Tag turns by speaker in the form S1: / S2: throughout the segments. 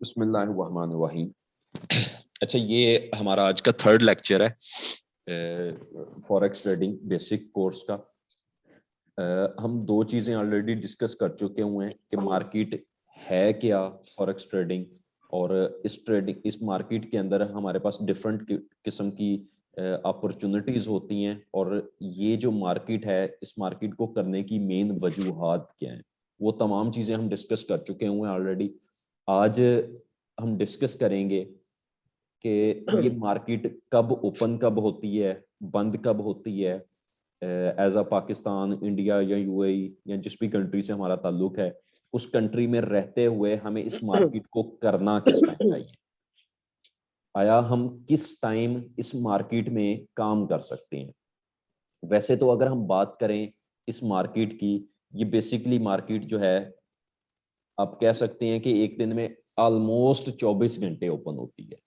S1: बिस्मिल्लाहिर्रहमानिर्रहीम। अच्छा, ये हमारा आज का थर्ड लेक्चर है फॉरेक्स ट्रेडिंग बेसिक कोर्स का। हम दो चीज़ें ऑलरेडी डिस्कस कर चुके हुए हैं कि मार्केट है क्या, फॉरेक्स ट्रेडिंग, और इस मार्केट के अंदर हमारे पास डिफरेंट किस्म की अपॉर्चुनिटीज़ होती हैं, और ये जो मार्केट है इस मार्केट को करने की मेन वजूहात क्या हैं, वो तमाम चीज़ें हम डिस्कस कर चुके हुए हैं ऑलरेडी। आज हम डिस्कस करेंगे कि ये मार्केट कब ओपन कब होती है, बंद कब होती है, एज अ पाकिस्तान, इंडिया या यूएई या जिस भी कंट्री से हमारा ताल्लुक है, उस कंट्री में रहते हुए हमें इस मार्केट को करना किस टाइम चाहिए, आया हम किस टाइम इस मार्केट में काम कर सकते हैं। वैसे तो अगर हम बात करें इस मार्केट की, ये बेसिकली मार्केट जो है आप कह सकते हैं कि एक दिन में ऑलमोस्ट 24 घंटे ओपन होती है।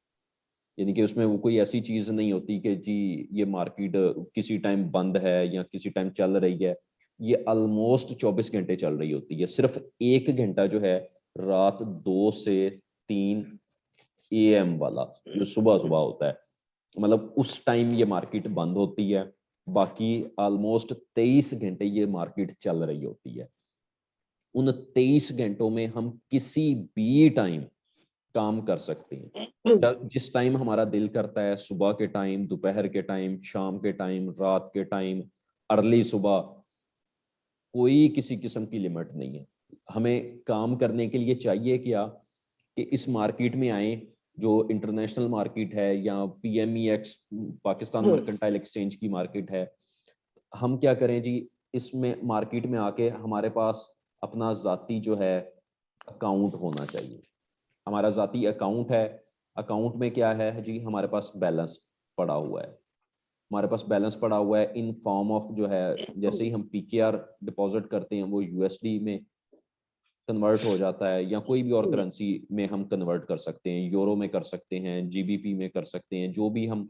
S1: यानी कि उसमें वो कोई ऐसी चीज नहीं होती कि जी ये मार्केट किसी टाइम बंद है या किसी टाइम चल रही है। ये ऑलमोस्ट 24 घंटे चल रही होती है। सिर्फ एक घंटा जो है रात 2 से 3 AM वाला, जो सुबह सुबह होता है, मतलब उस टाइम ये मार्केट बंद होती है। बाकी ऑलमोस्ट 23 घंटे ये मार्केट चल रही होती है। उन 23 घंटों में हम किसी भी टाइम काम कर सकते हैं। जिस टाइम हमारा दिल करता है, सुबह के टाइम, दोपहर के टाइम, शाम के टाइम, रात के टाइम, अर्ली सुबह, कोई किसी किस्म की लिमिट नहीं है। हमें काम करने के लिए चाहिए क्या कि इस मार्केट में आए, जो इंटरनेशनल मार्केट है या पीएमईएक्स पाकिस्तान मर्केंटाइल एक्सचेंज की मार्केट है। हम क्या करें जी, इसमें मार्केट में आके हमारे पास अपना जाती जो है अकाउंट होना चाहिए। हमारा जाती अकाउंट है। अकाउंट में क्या है जी, हमारे पास बैलेंस पड़ा हुआ है। हमारे पास बैलेंस पड़ा हुआ है इन फॉर्म ऑफ जो है, जैसे ही हम पीकेआर डिपॉजिट करते हैं वो यूएसडी में कन्वर्ट हो जाता है, या कोई भी और करेंसी में हम कन्वर्ट कर सकते हैं, यूरो में कर सकते हैं, जीबीपी में कर सकते हैं। जो भी हम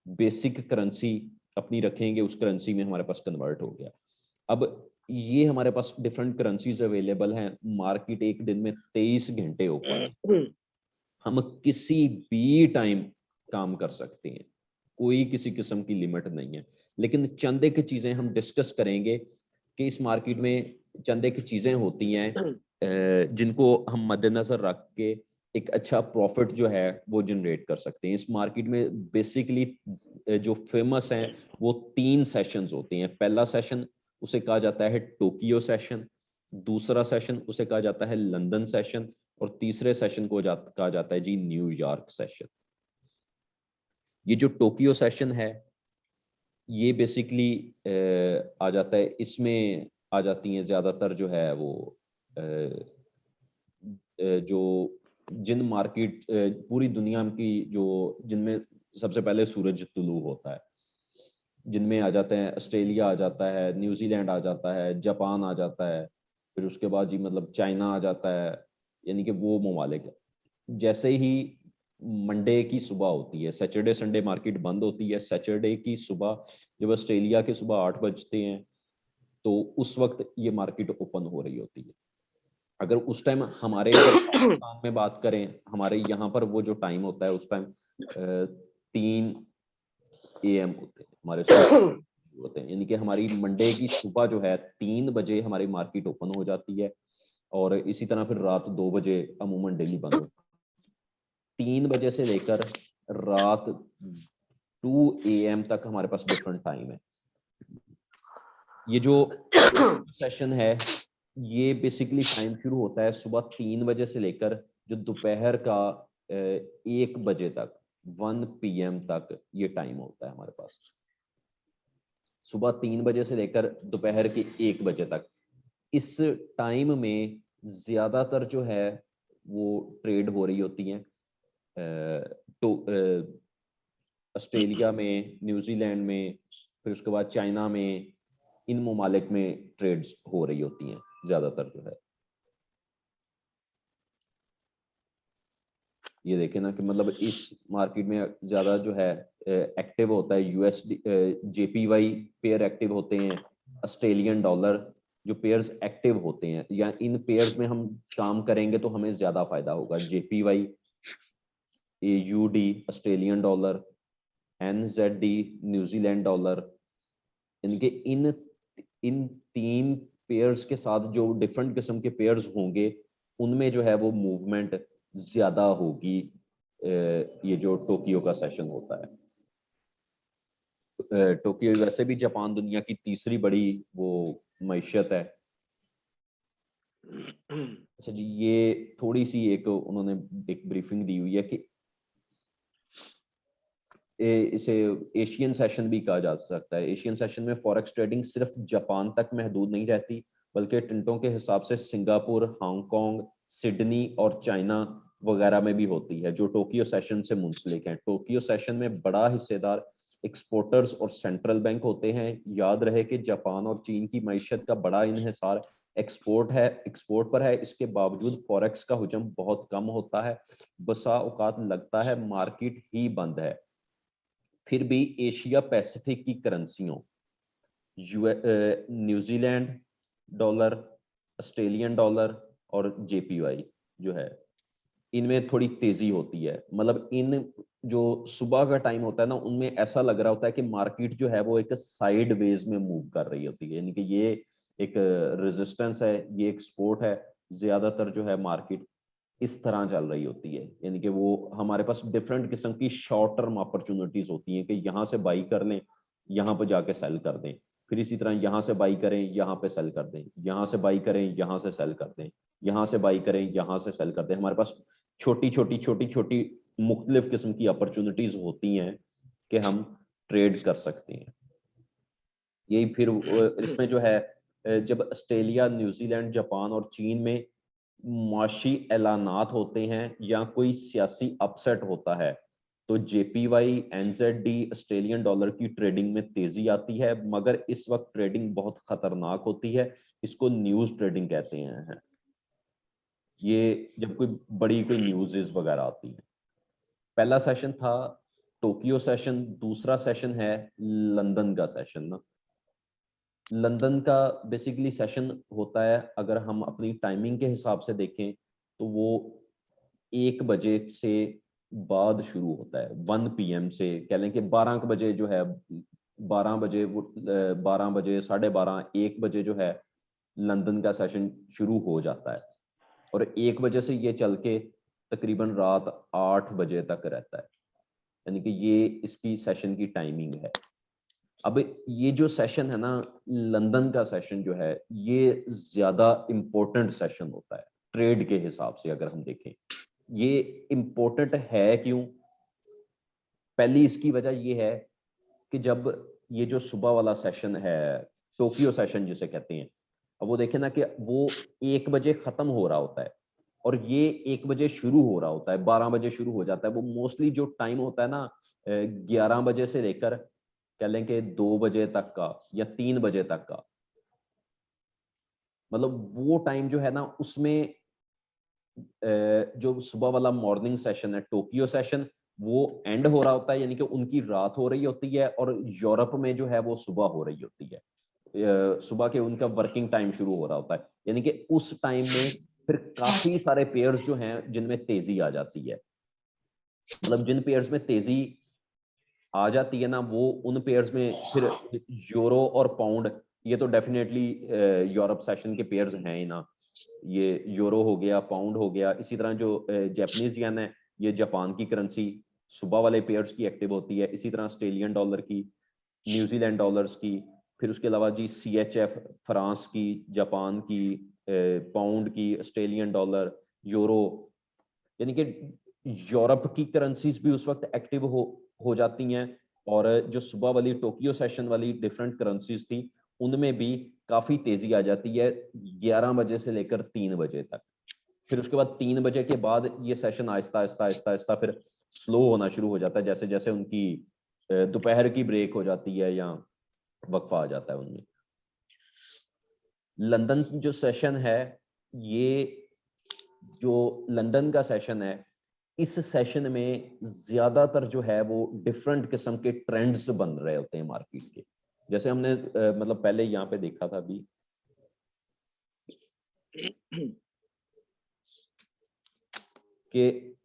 S1: बेसिक करेंसी अपनी रखेंगे उस करेंसी में हमारे पास कन्वर्ट हो गया। अब ये हमारे पास डिफरेंट करेंसीज अवेलेबल हैं। मार्केट एक दिन में 23 घंटे ओपन है। हम किसी भी टाइम काम कर सकते हैं, कोई किसी किस्म की लिमिट नहीं है। लेकिन चंद एक चीजें हम डिस्कस करेंगे कि इस मार्केट में चंद एक चीजें होती हैं जिनको हम मद्देनजर रख के एक अच्छा प्रॉफिट जो है वो जनरेट कर सकते हैं। इस मार्केट में बेसिकली जो फेमस हैं वो 3 सेशंस होते हैं। पहला सेशन उसे कहा जाता है टोक्यो सेशन, दूसरा सेशन उसे कहा जाता है लंदन सेशन, और तीसरे सेशन को कहा जाता है जी न्यूयॉर्क सेशन। ये जो टोक्यो सेशन है ये बेसिकली आ जाता है, इसमें आ जाती हैं ज्यादातर जो है वो जो जिन मार्केट पूरी दुनिया की जो जिनमें सबसे पहले सूरज तुलू होता है, जिनमें आ जाते हैं ऑस्ट्रेलिया आ जाता है, न्यूजीलैंड आ जाता है, जापान आ जाता है, फिर उसके बाद जी मतलब चाइना आ जाता है। यानी कि वो ममालिक जैसे ही मंडे की सुबह होती है, सैटरडे संडे मार्केट बंद होती है, सैटरडे की सुबह जब ऑस्ट्रेलिया के सुबह 8 बजते हैं तो उस वक्त ये मार्केट ओपन हो रही होती है। अगर उस टाइम हमारे इधर पाकिस्तान में बात करें, हमारे यहाँ पर वो जो टाइम होता है उस टाइम 3 AM होते हैं हमारे होते हैं। यानी कि हमारी मंडे की सुबह जो है 3 बजे हमारी मार्केट ओपन हो जाती है, और इसी तरह फिर रात 2 बजे अमूमन डेली बंद होती है। 3 बजे से लेकर रात 2 AM तक हमारे पास डिफरेंट टाइम है। ये जो सेशन है ये बेसिकली टाइम शुरू होता है सुबह 3 बजे से लेकर जो दोपहर का 1 बजे तक, 1 PM तक ये टाइम होता है हमारे पास। सुबह 3 बजे से लेकर दोपहर के 1 बजे तक। इस टाइम में ज्यादातर जो है वो ट्रेड हो रही होती हैं तो ऑस्ट्रेलिया में, न्यूजीलैंड में, फिर उसके बाद चाइना में, इन ममालिक में ट्रेड्स हो रही होती हैं ज्यादातर जो है। ये देखें ना कि मतलब इस मार्केट में ज्यादा जो है एक्टिव होता है यूएसडी, जेपीवाई पेयर एक्टिव होते हैं, ऑस्ट्रेलियन डॉलर, जो पेयर्स एक्टिव होते हैं या इन पेयर्स में हम काम करेंगे तो हमें ज्यादा फायदा होगा। JPY, AUD Australian dollar, NZD New Zealand dollar, इनके इन इन 3 पेयर्स के साथ जो डिफरेंट किस्म के पेयर्स होंगे उनमें जो है वो मूवमेंट ज्यादा होगी। ये जो टोक्यो का सेशन होता है, टोक्यो वैसे भी जापान दुनिया की तीसरी बड़ी वो मईशत है। अच्छा जी, ये थोड़ी सी एक उन्होंने एक ब्रीफिंग दी हुई है कि इसे एशियन सेशन भी कहा जा सकता है। एशियन सेशन में फॉरेक्स ट्रेडिंग सिर्फ जापान तक महदूद नहीं रहती, बल्कि टिंटों के हिसाब से सिंगापुर, हांगकांग, सिडनी और चाइना वगैरह में भी होती है, जो टोक्यो सेशन से मुंसलिक हैं। टोक्यो सेशन में बड़ा हिस्सेदार एक्सपोर्टर्स और सेंट्रल बैंक होते हैं। याद रहे कि जापान और चीन की मईशत का बड़ा इन्हिसार एक्सपोर्ट पर है। इसके बावजूद फॉरेक्स का हुजम बहुत कम होता है। बसा औकात लगता है मार्केट ही बंद है, फिर भी एशिया पैसिफिक की करेंसियों न्यूजीलैंड डॉलर, ऑस्ट्रेलियन डॉलर और JPY जो है, इनमें थोड़ी तेजी होती है। मतलब इन जो सुबह का टाइम होता है ना, उनमें ऐसा लग रहा होता है कि मार्केट जो है वो एक साइड वेज में मूव कर रही होती है, यानी कि ये एक रेजिस्टेंस है, ये एक सपोर्ट है। ज्यादातर जो है मार्केट इस तरह चल रही होती है, यानी कि वो हमारे पास डिफरेंट किस्म की शॉर्ट टर्म अपॉर्चुनिटीज होती हैं कि यहाँ से बाई कर लें, यहाँ पर जाके सेल कर दें, फिर इसी तरह यहाँ से बाई करें, यहाँ पे सेल कर दें, यहाँ से बाई करें, यहाँ से सेल कर दें, यहाँ से बाई करें, यहाँ से सेल कर दें। हमारे पास छोटी छोटी मुख्तलिफ किस्म की अपॉर्चुनिटीज होती हैं कि हम ट्रेड कर सकते हैं। यही फिर इसमें जो है, जब ऑस्ट्रेलिया, न्यूजीलैंड, जापान और चीन में मुआशी ऐलानात होते हैं या कोई सियासी अपसेट होता है, तो JPY, NZD ऑस्ट्रेलियन डॉलर की ट्रेडिंग में तेजी आती है। मगर इस वक्त ट्रेडिंग बहुत खतरनाक होती है, इसको न्यूज ट्रेडिंग कहते हैं। ये जब कोई बड़ी कोई न्यूज़ वगैरह आती है। पहला सेशन था टोक्यो सेशन, दूसरा सेशन है लंदन का सेशन ना। लंदन का बेसिकली सेशन होता है, अगर हम अपनी टाइमिंग के हिसाब से देखें तो वो 1 बजे से बाद शुरू होता है। 1 PM से कह लें कि 12 बजे जो है, 12 बजे वो 12 बजे, 12:30, 1 बजे जो है लंदन का सेशन शुरू हो जाता है, और 1 बजे से ये चल के तकरीबन रात 8 बजे तक रहता है, यानी कि ये इसकी सेशन की टाइमिंग है। अब ये जो सेशन है ना, लंदन का सेशन जो है, ये ज्यादा इम्पोर्टेंट सेशन होता है ट्रेड के हिसाब से। अगर हम देखें ये इम्पोर्टेंट है क्यों, पहली इसकी वजह ये है कि जब ये जो सुबह वाला सेशन है, टोक्यो सेशन जिसे कहते हैं, अब वो देखें ना कि वो 1 बजे खत्म हो रहा होता है और ये 1 बजे शुरू हो रहा होता है, 12 बजे शुरू हो जाता है। वो मोस्टली जो टाइम होता है ना, 11 बजे से लेकर कह लें कि 2 बजे तक का या 3 बजे तक का, मतलब वो टाइम जो है ना, उसमें जो सुबह वाला मॉर्निंग सेशन है टोक्यो सेशन, वो एंड हो रहा होता है, यानी कि उनकी रात हो रही होती है और यूरोप में जो है वो सुबह हो रही होती है। सुबह के उनका वर्किंग टाइम शुरू हो रहा होता है, यानी कि उस टाइम में फिर काफी सारे पेयर्स जो हैं जिनमें तेजी आ जाती है। मतलब जिन पेयर्स में तेजी आ जाती है ना, वो उन पेयर्स में फिर यूरो और पाउंड, ये तो डेफिनेटली यूरोप सेशन के पेयर्स हैं ही ना। ये यूरो हो गया, पाउंड हो गया, इसी तरह जो जापानीज येन है, ये जापान की करेंसी सुबह वाले पेयर्स की एक्टिव होती है। इसी तरह ऑस्ट्रेलियन डॉलर की, न्यूजीलैंड डॉलर्स की, फिर उसके अलावा जी CHF फ्रांस की, जापान की, पाउंड की, ऑस्ट्रेलियन डॉलर, यूरो, यानी कि यूरोप की करेंसीज भी उस वक्त एक्टिव हो जाती हैं। और जो सुबह वाली टोक्यो सेशन वाली डिफरेंट करेंसीज थी, उनमें भी काफी तेजी आ जाती है 11 बजे से लेकर 3 बजे तक। फिर उसके बाद 3 बजे के बाद ये सेशन आहिस्ता आहिस्ता आहिस्ता आहिस्ता फिर स्लो होना शुरू हो जाता है, जैसे जैसे उनकी दोपहर की ब्रेक हो जाती है या वक्फा आ जाता है उनमें। लंदन जो सेशन है, ये जो लंदन का सेशन है, इस सेशन में ज्यादातर जो है वो डिफरेंट किस्म के ट्रेंड्स बन रहे होते हैं मार्केट के। जैसे हमने मतलब पहले यहाँ पे देखा था अभी कि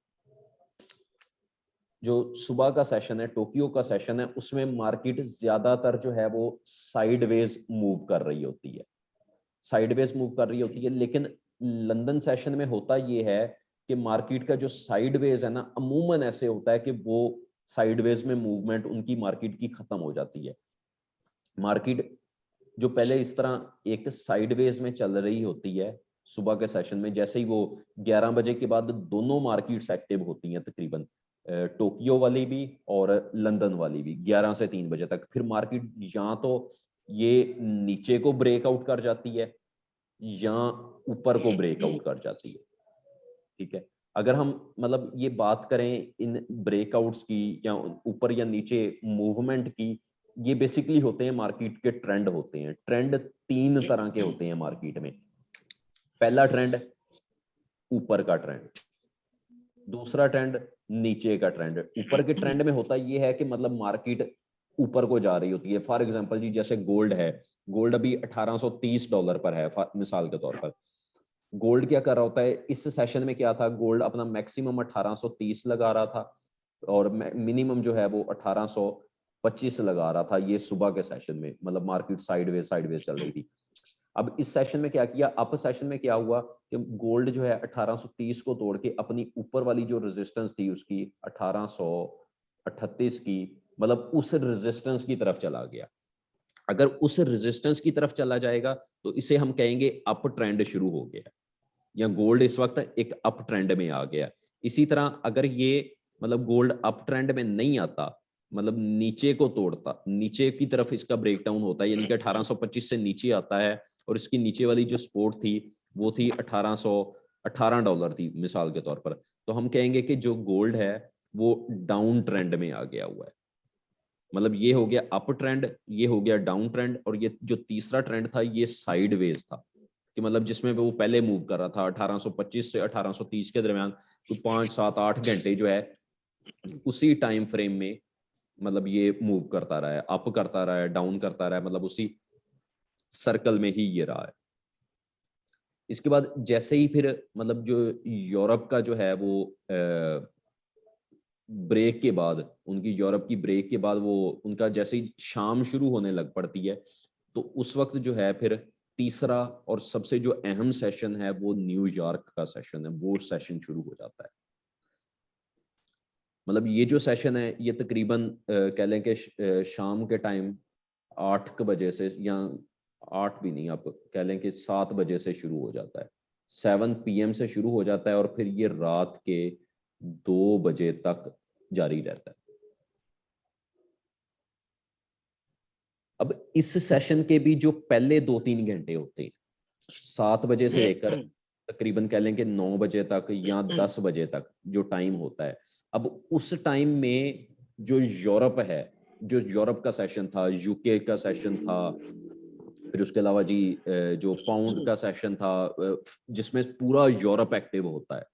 S1: जो सुबह का सेशन है, टोक्यो का सेशन है, उसमें मार्केट ज्यादातर जो है वो साइडवेज मूव कर रही होती है, साइडवेज मूव कर रही होती है। लेकिन लंदन सेशन में होता ये है कि मार्केट का जो साइडवेज है ना, अमूमन ऐसे होता है कि वो साइडवेज में मूवमेंट उनकी मार्केट की खत्म हो जाती है। मार्केट जो पहले इस तरह एक साइडवेज में चल रही होती है सुबह के सेशन में, जैसे ही वो 11 बजे के बाद दोनों मार्केट्स एक्टिव होती हैं तकरीबन, टोक्यो वाली भी और लंदन वाली भी 11 से 3 बजे तक, फिर मार्केट या तो ये नीचे को ब्रेकआउट कर जाती है या ऊपर को ब्रेकआउट कर जाती है। ठीक है, अगर हम मतलब ये बात करें इन ब्रेकआउट्स की या ऊपर या नीचे मूवमेंट की, ये बेसिकली होते हैं मार्केट के ट्रेंड होते हैं। ट्रेंड 3 तरह के होते हैं मार्केट में। पहला ट्रेंड ऊपर का ट्रेंड, दूसरा ट्रेंड नीचे का ट्रेंड। ऊपर के ट्रेंड में होता ये है कि मतलब मार्केट ऊपर को जा रही होती है। फॉर एग्जांपल जी, जैसे गोल्ड है, गोल्ड अभी $1830 पर है मिसाल के तौर पर। गोल्ड क्या कर रहा होता है इस सेशन में, क्या था, गोल्ड अपना मैक्सिमम 1830 लगा रहा था और मिनिमम जो है वो 1825 लगा रहा था, ये सुबह के सेशन में। मतलब मार्केट साइडवेज चल रही थी। अब इस सेशन में क्या किया, अप सेशन में क्या हुआ कि गोल्ड जो है 1830 को तोड़ के अपनी ऊपर वाली जो रेजिस्टेंस थी उसकी 1838 की, मतलब उस रेजिस्टेंस की तरफ चला गया। अगर उस रेजिस्टेंस की तरफ चला जाएगा तो इसे हम कहेंगे अप ट्रेंड शुरू हो गया, या गोल्ड इस वक्त एक अप ट्रेंड में आ गया। इसी तरह अगर ये मतलब गोल्ड अप ट्रेंड में नहीं आता, मतलब नीचे को तोड़ता, नीचे की तरफ इसका ब्रेकडाउन होता है, यानी कि 1825 से नीचे आता है और इसकी नीचे वाली जो सपोर्ट थी वो थी $1818 थी मिसाल के तौर पर, तो हम कहेंगे कि जो गोल्ड है वो डाउन ट्रेंड में आ गया हुआ है। मतलब ये हो गया अप ट्रेंड, ये हो गया डाउन ट्रेंड, और ये जो तीसरा ट्रेंड था ये साइडवेज था, कि मतलब जिसमें वो पहले मूव कर रहा था 1825 से 1830 के दरमियान, तो 5 7 8 घंटे जो है उसी टाइम फ्रेम में मतलब ये मूव करता रहा है, अप करता रहा है, डाउन करता रहा है, मतलब उसी सर्कल में ही ये रहा है। इसके बाद जैसे ही फिर मतलब जो यूरोप का जो है वो ब्रेक के बाद, उनकी यूरोप की ब्रेक के बाद वो उनका जैसे ही शाम शुरू होने लग पड़ती है, तो उस वक्त जो है फिर तीसरा और सबसे जो अहम सेशन है वो न्यूयॉर्क का सेशन है, वो सेशन शुरू हो जाता है। मतलब ये जो सेशन है ये तकरीबन कह लें कि शाम के टाइम 8 बजे से, या 8 भी नहीं, आप कह लें कि 7 बजे से शुरू हो जाता है, 7 PM से शुरू हो जाता है और फिर ये रात के 2 बजे तक जारी रहता है। अब इस सेशन के भी जो पहले 2-3 घंटे होते हैं, 7 बजे से लेकर तकरीबन कह लें कि 9 बजे तक या 10 बजे तक जो टाइम होता है, अब उस टाइम में जो यूरोप है, जो यूरोप का सेशन था, यूके का सेशन था, फिर उसके अलावा जी जो पाउंड का सेशन था, जिसमें पूरा यूरोप एक्टिव होता है,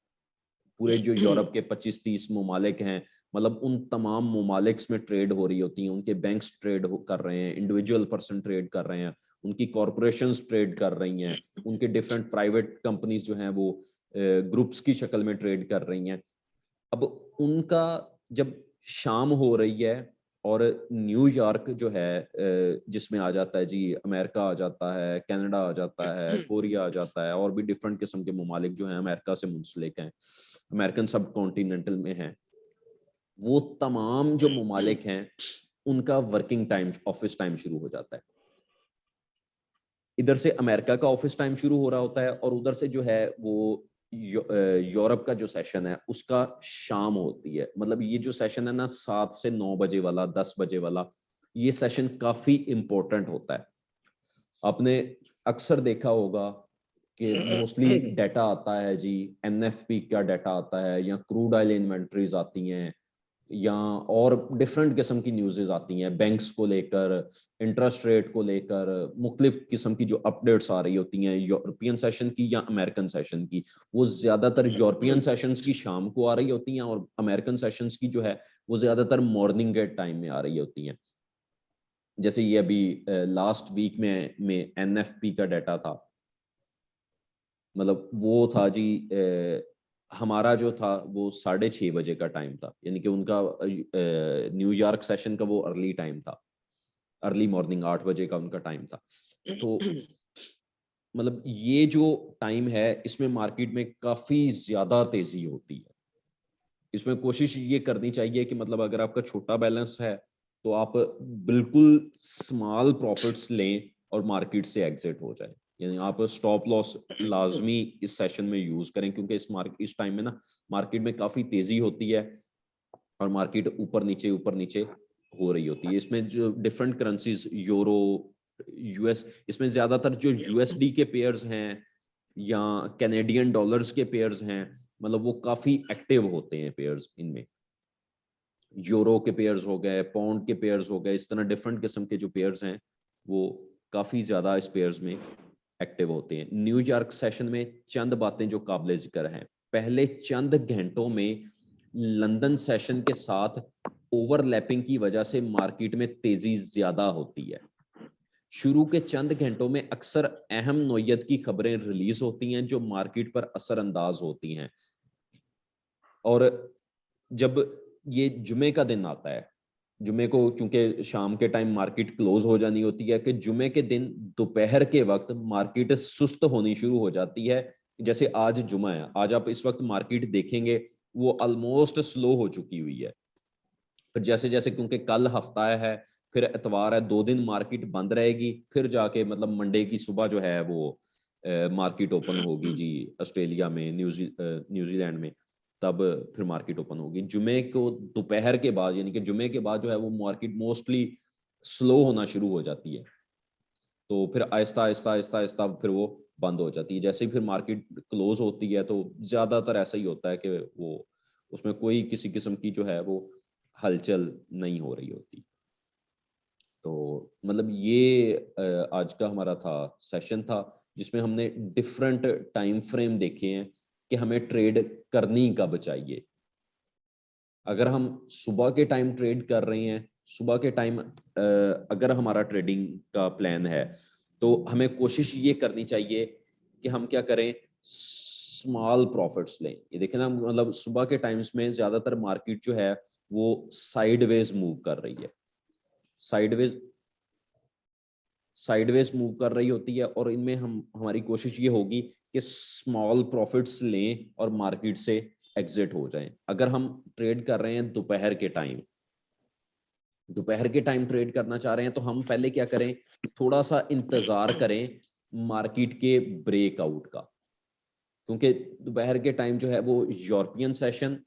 S1: पूरे जो यूरोप के 25-30 ममालिक हैं, मतलब उन तमाम ममालिक्स में ट्रेड हो रही होती हैं, उनके बैंक्स ट्रेड कर रहे हैं, इंडिविजुअल पर्सन ट्रेड कर रहे हैं, उनकी कॉरपोरेशंस ट्रेड कर रही हैं, उनके डिफरेंट प्राइवेट कंपनीज जो हैं वो ग्रुप्स की शक्ल में ट्रेड कर रही हैं। अब उनका जब शाम हो रही है और न्यूयॉर्क जो है जिसमें आ जाता है जी, अमेरिका आ जाता है, कनाडा आ जाता है, कोरिया आ जाता है, और भी डिफरेंट किस्म के ममालिक जो हैं अमेरिका से मुंसलिक हैं, अमेरिकन सब कॉन्टिनेंटल में हैं, वो तमाम जो ममालिक हैं उनका वर्किंग टाइम, ऑफिस टाइम शुरू हो जाता है। इधर से अमेरिका का ऑफिस टाइम शुरू हो रहा होता है और उधर से जो है वो यूरोप का जो सेशन है उसका शाम होती है। मतलब ये जो सेशन है ना 7 से 9 बजे वाला, 10 बजे वाला, ये सेशन काफी इंपॉर्टेंट होता है। आपने अक्सर देखा होगा कि मोस्टली डाटा आता है जी, एनएफपी का डाटा आता है, या क्रूड ऑयल इन्वेंटरीज आती हैं, या और डिफरेंट किस्म की न्यूज़ेस आती हैं बैंक्स को लेकर, इंटरेस्ट रेट को लेकर, मुख्तलिफ किस्म की जो अपडेट्स आ रही होती हैं यूरोपियन सेशन की या अमेरिकन सेशन की। वो ज्यादातर यूरोपियन सेशंस की शाम को आ रही होती हैं और अमेरिकन सेशंस की जो है वो ज्यादातर मॉर्निंग के टाइम में आ रही होती हैं। जैसे ये अभी लास्ट वीक में एनएफपी का डाटा था, मतलब वो था जी हमारा जो था वो 6:30 बजे का टाइम था, यानी कि उनका न्यूयॉर्क सेशन का वो अर्ली टाइम था, अर्ली मॉर्निंग 8 बजे का उनका टाइम था। तो मतलब ये जो टाइम है इसमें मार्केट में काफी ज्यादा तेजी होती है। इसमें कोशिश ये करनी चाहिए कि मतलब अगर आपका छोटा बैलेंस है तो आप बिल्कुल स्मॉल प्रॉफिट्स लें और मार्केट से एग्जिट हो जाए, यानी आप स्टॉप लॉस लाजमी इस सेशन में यूज करें, क्योंकि इस टाइम में ना मार्केट में काफी तेजी होती है और मार्केट ऊपर नीचे हो रही होती है। इसमें जो डिफरेंट करेंसीज यूरो, यूएस, इसमें ज्यादातर जो यूएसडी के पेयर्स हैं या कैनेडियन डॉलर्स के पेयर्स हैं, मतलब वो काफी एक्टिव होते हैं पेयर्स। इनमें यूरो के पेयर्स हो गए, पाउंड के पेयर्स हो गए, इस तरह डिफरेंट किस्म के जो पेयर्स हैं वो काफी ज्यादा इस पेयर्स में एक्टिव होते हैं। न्यूयॉर्क सेशन में चंद बातें जो काबिल जिक्र हैं, पहले चंद घंटों में लंदन सेशन के साथ ओवरलैपिंग की वजह से मार्केट में तेजी ज्यादा होती है। शुरू के चंद घंटों में अक्सर अहम नोयत की खबरें रिलीज होती हैं जो मार्केट पर असरअंदाज होती हैं। और जब ये जुमे का दिन आता है, जुमे को चूंकि शाम के टाइम मार्केट क्लोज हो जानी होती है, कि जुमे के दिन दोपहर के वक्त मार्केट सुस्त होनी शुरू हो जाती है। जैसे आज जुमा है, आज आप इस वक्त मार्केट देखेंगे वो ऑलमोस्ट स्लो हो चुकी हुई है। फिर जैसे जैसे, क्योंकि कल हफ्ता है, फिर एतवार है, 2 दिन मार्केट बंद रहेगी, फिर जाके मतलब मंडे की सुबह जो है वो मार्केट ओपन होगी जी। ऑस्ट्रेलिया में, न्यूजीलैंड में तब फिर मार्केट ओपन होगी। जुमे को दोपहर के बाद, यानी कि जुमे के बाद जो है वो मार्केट मोस्टली स्लो होना शुरू हो जाती है। तो फिर आहिस्ता आहिस्ता आहिस्ता आहिस्ता फिर वो बंद हो जाती है। जैसे ही फिर मार्केट क्लोज होती है तो ज्यादातर ऐसा ही होता है कि वो उसमें कोई किसी किस्म की जो है वो हलचल नहीं हो रही होती। तो मतलब ये आज का हमारा था सेशन था, जिसमें हमने डिफरेंट टाइम फ्रेम देखे हैं कि हमें ट्रेड करनी कब चाहिए। अगर हम सुबह के टाइम ट्रेड कर रहे हैं, सुबह के टाइम अगर हमारा ट्रेडिंग का प्लान है, तो हमें कोशिश ये करनी चाहिए कि हम क्या करें, स्मॉल प्रॉफिट्स लें। ये देखें ना, मतलब सुबह के टाइम्स में ज्यादातर मार्केट जो है वो साइडवेज मूव कर रही है, साइडवेज साइडवेज मूव कर रही होती है। और इनमें हमारी कोशिश ये होगी कि स्मॉल प्रॉफिट्स लें और मार्केट से एग्जिट हो जाएं। अगर हम ट्रेड कर रहे हैं दोपहर के टाइम ट्रेड करना चाह रहे हैं, तो हम पहले क्या करें, थोड़ा सा इंतजार करें मार्केट के ब्रेकआउट का, क्योंकि दोपहर के टाइम जो है वो यूरोपियन सेशन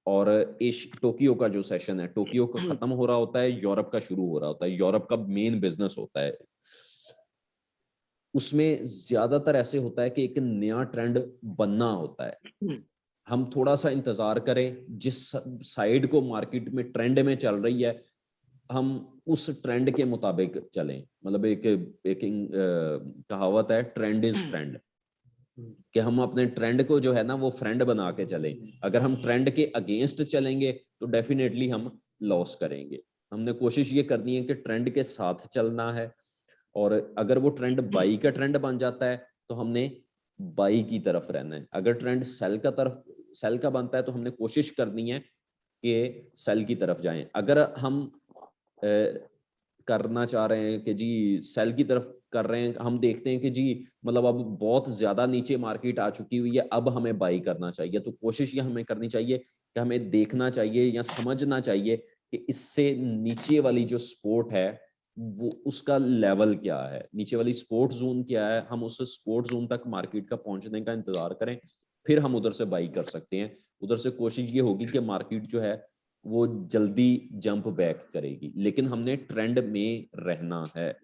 S1: और टोक्यो का जो सेशन है, टोक्यो का खत्म हो रहा होता है, यूरोप का शुरू हो रहा होता है। यूरोप का मेन बिजनेस होता है, उसमें ज्यादातर ऐसे होता है कि एक नया ट्रेंड बनना होता है। हम थोड़ा सा इंतजार करें, जिस साइड को मार्केट में ट्रेंड में चल रही है हम उस ट्रेंड के मुताबिक चलें। मतलब एक कहावत है, ट्रेंड इज फ्रेंड, कि हम अपने ट्रेंड को जो है ना वो फ्रेंड बना के चलें। अगर हम ट्रेंड के अगेंस्ट चलेंगे तो डेफिनेटली हम लॉस करेंगे। हमने कोशिश ये करनी है कि ट्रेंड के साथ चलना है, और अगर वो ट्रेंड बाई का ट्रेंड बन जाता है तो हमने बाई की तरफ रहना है। अगर ट्रेंड सेल का बनता है तो हमने कोशिश करनी है कि सेल की तरफ जाएं। अगर हम करना चाह रहे हैं कि जी सेल की तरफ कर रहे हैं, हम देखते हैं कि जी मतलब अब बहुत ज्यादा नीचे मार्केट आ चुकी हुई है, अब हमें बाई करना चाहिए, तो कोशिश ये हमें करनी चाहिए कि हमें देखना चाहिए या समझना चाहिए कि इससे नीचे वाली जो सपोर्ट है वो उसका लेवल क्या है, नीचे वाली सपोर्ट जोन क्या है, हम उस सपोर्ट जोन तक मार्केट का पहुंचने का इंतजार करें, फिर हम उधर से बाई कर सकते हैं। उधर से कोशिश ये होगी कि मार्केट जो है वो जल्दी जंप बैक करेगी, लेकिन हमने ट्रेंड में रहना है।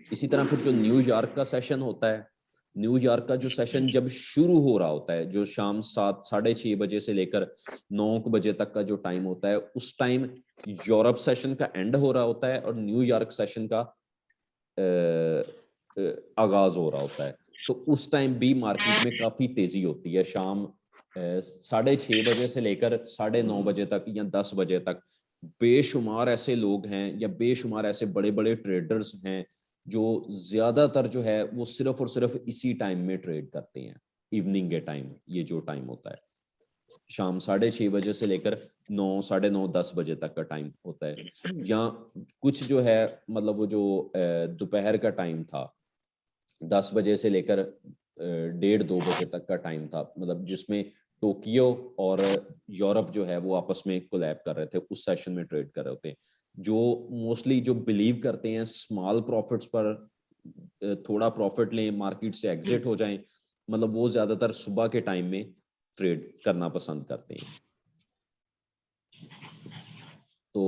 S1: इसी तरह फिर जो न्यूयॉर्क का सेशन होता है, न्यूयॉर्क का जो सेशन जब शुरू हो रहा होता है, जो शाम 7 साढ़े 6 बजे से लेकर 9 बजे तक का जो टाइम होता है, उस टाइम यूरोप सेशन का एंड हो रहा होता है और न्यूयॉर्क सेशन का आगाज हो रहा होता है। तो उस टाइम भी मार्केट में काफी तेजी होती है। शाम 6:30 बजे से लेकर 9:30 तक या 10 बजे तक बेशुमार ऐसे लोग हैं या बेशुमार ऐसे बड़े बड़े ट्रेडर्स हैं जो ज्यादातर जो है वो सिर्फ और सिर्फ इसी टाइम में ट्रेड करते हैं, इवनिंग के टाइम। ये जो टाइम होता है शाम 6:30 बजे से लेकर 9, 9:30, 10 बजे तक का टाइम होता है। या कुछ जो है मतलब वो जो दोपहर का टाइम था 10 बजे से लेकर 1:30-2 बजे तक का टाइम था, मतलब जिसमें टोक्यो और यूरोप जो है वो आपस में कोलैब कर रहे थे, उस सेशन में ट्रेड कर रहे थे। जो मोस्टली जो बिलीव करते हैं स्मॉल प्रॉफिट्स पर, थोड़ा प्रॉफिट लें, मार्केट से एग्जिट हो जाएं, मतलब वो ज्यादातर सुबह के टाइम में ट्रेड करना पसंद करते हैं। तो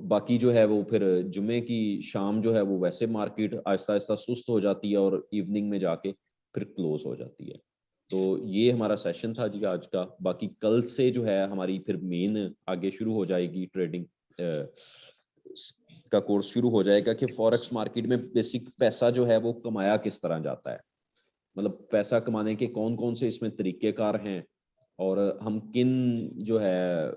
S1: बाकी जो है वो फिर जुमे की शाम जो है वो वैसे मार्केट आहिस्ता आहिस्ता सुस्त हो जाती है और इवनिंग में जाके फिर क्लोज हो जाती है। तो ये हमारा सेशन था जी आज का। बाकी कल से जो है हमारी फिर मेन आगे शुरू हो जाएगी, ट्रेडिंग का कोर्स शुरू हो जाएगा कि फॉरेक्स मार्केट में बेसिक पैसा जो है वो कमाया किस तरह जाता है, मतलब पैसा कमाने के कौन कौन से इसमें तरीकेकार हैं, और हम किन जो है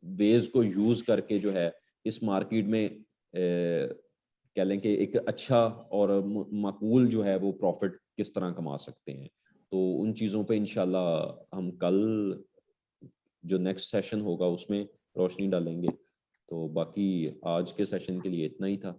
S1: वेज को यूज करके जो है इस मार्केट में कह लें कि एक अच्छा और माकूल जो है वो प्रॉफिट किस तरह कमा सकते हैं। तो उन चीज़ों पे इंशाल्लाह हम कल जो नेक्स्ट सेशन होगा उसमें रोशनी डालेंगे। तो बाकी आज के सेशन के लिए इतना ही था।